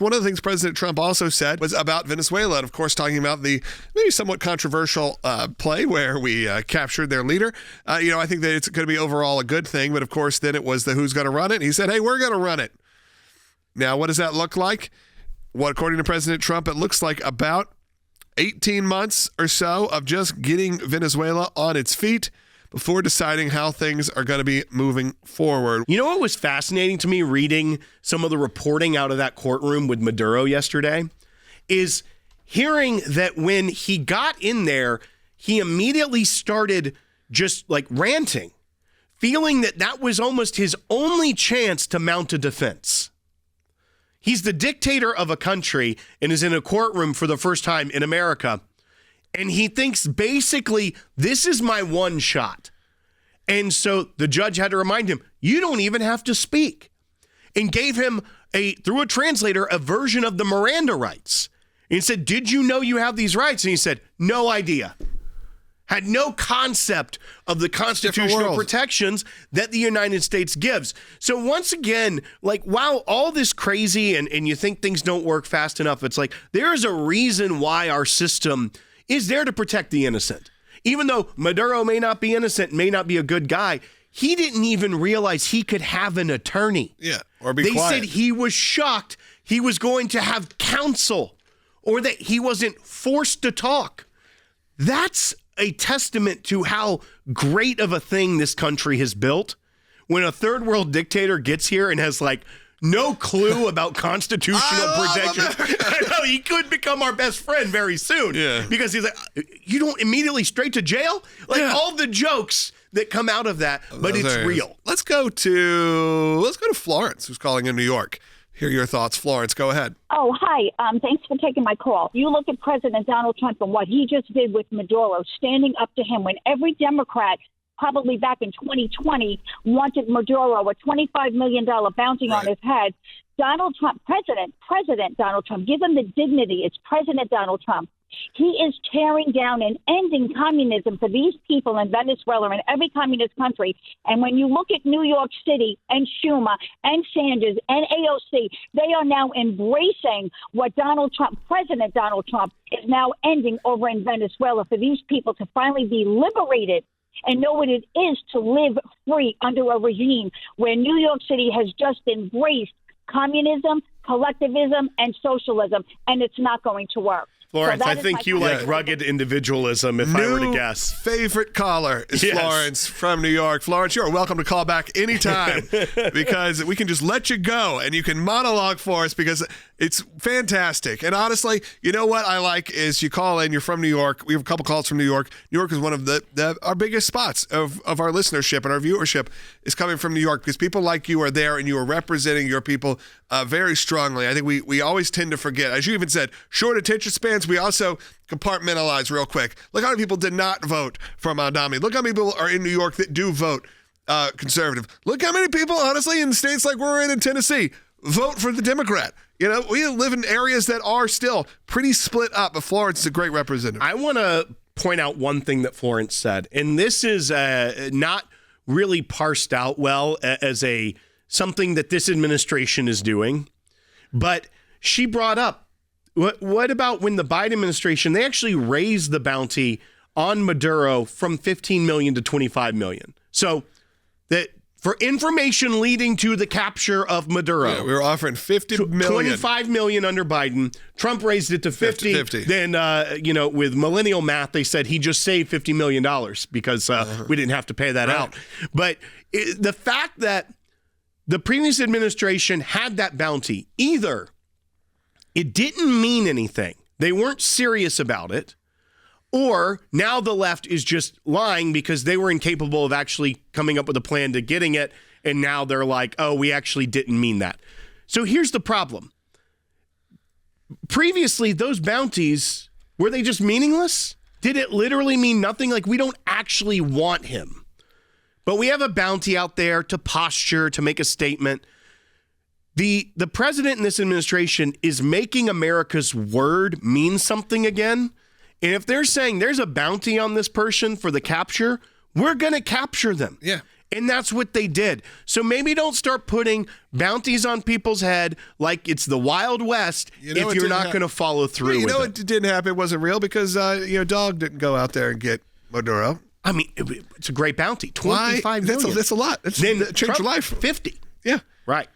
One of the things President Trump also said was about Venezuela, and of course talking about the maybe somewhat controversial play where we captured their leader. I think that it's going to be overall a good thing, but of course then it was the who's going to run it. He said, hey, we're going to run it. Now, what does that look like? Well, according to President Trump, it looks like about 18 months or so of just getting Venezuela on its feet before deciding how things are going to be moving forward. You know what was fascinating to me reading some of the reporting out of that courtroom with Maduro yesterday is hearing that when he got in there, he immediately started just like ranting, feeling that that was almost his only chance to mount a defense. He's the dictator of a country and is in a courtroom for the first time in America. And he thinks basically, this is my one shot. And so the judge had to remind him, you don't even have to speak. And gave him, through a translator, a version of the Miranda rights. And he said, did you know you have these rights? And he said, no idea. Had no concept of the constitutional protections that the United States gives. So once again, like, wow, all this crazy and you think things don't work fast enough. It's like, there's a reason why our system is there to protect the innocent. Even though Maduro may not be innocent, may not be a good guy, he didn't even realize he could have an attorney. Yeah, or be quiet. They said he was shocked he was going to have counsel or that he wasn't forced to talk. That's a testament to how great of a thing this country has built. When a third world dictator gets here and has like no clue about constitutional protections. I know, he could become our best friend very soon. Yeah. Because he's like, you don't immediately straight to jail? Like all the jokes that come out of that, but it's real. Let's go to Florence, who's calling in New York. Hear your thoughts. Florence, go ahead. Oh, hi. Thanks for taking my call. You look at President Donald Trump and what he just did with Maduro, standing up to him when every Democrat probably back in 2020, wanted Maduro a $25 million bounty on his head. Donald Trump, President Donald Trump, give him the dignity. It's President Donald Trump. He is tearing down and ending communism for these people in Venezuela and every communist country. And when you look at New York City and Schumer and Sanders and AOC, they are now embracing what Donald Trump, President Donald Trump, is now ending over in Venezuela for these people to finally be liberated and know what it is to live free under a regime where New York City has just embraced communism, collectivism, and socialism, and it's not going to work. Florence, I think you like rugged individualism, if I were to guess. Favorite caller is Florence from New York. Florence, you're welcome to call back anytime because we can just let you go and you can monologue for us because it's fantastic. And honestly, you know what I like is you call in, you're from New York. We have a couple calls from New York. New York is one of our biggest spots of our listenership, and our viewership is coming from New York because people like you are there and you are representing your people very strongly. I think we always tend to forget. As you even said, short attention spans, we also compartmentalize real quick. Look how many people did not vote for Adami. Look how many people are in New York that do vote conservative. Look how many people, honestly, in states like we're in Tennessee, vote for the Democrat. You know, we live in areas that are still pretty split up, but Florence is a great representative. I want to point out one thing that Florence said, and this is not really parsed out well as something that this administration is doing, but she brought up, what about when the Biden administration, they actually raised the bounty on Maduro from $15 million to $25 million. So that for information leading to the capture of Maduro. Yeah, we were offering $50 million. $25 million under Biden. Trump raised it to 50. Then, with millennial math, they said he just saved $50 million because we didn't have to pay that out. But the fact that the previous administration had that bounty, either it didn't mean anything, they weren't serious about it, or now the left is just lying because they were incapable of actually coming up with a plan to getting it, and now they're like, oh, we actually didn't mean that. So here's the problem. Previously, those bounties, were they just meaningless? Did it literally mean nothing? Like, we don't actually want him. But we have a bounty out there to posture, to make a statement. The president in this administration is making America's word mean something again. And if they're saying there's a bounty on this person for the capture, we're going to capture them. Yeah. And that's what they did. So maybe don't start putting bounties on people's head like it's the Wild West if you're not going to follow through with it. It didn't happen. It wasn't real because, Dog didn't go out there and get Maduro. I mean, it's a great bounty. $25 million. That's a lot. That's Then changed your life. 50. Yeah. Right.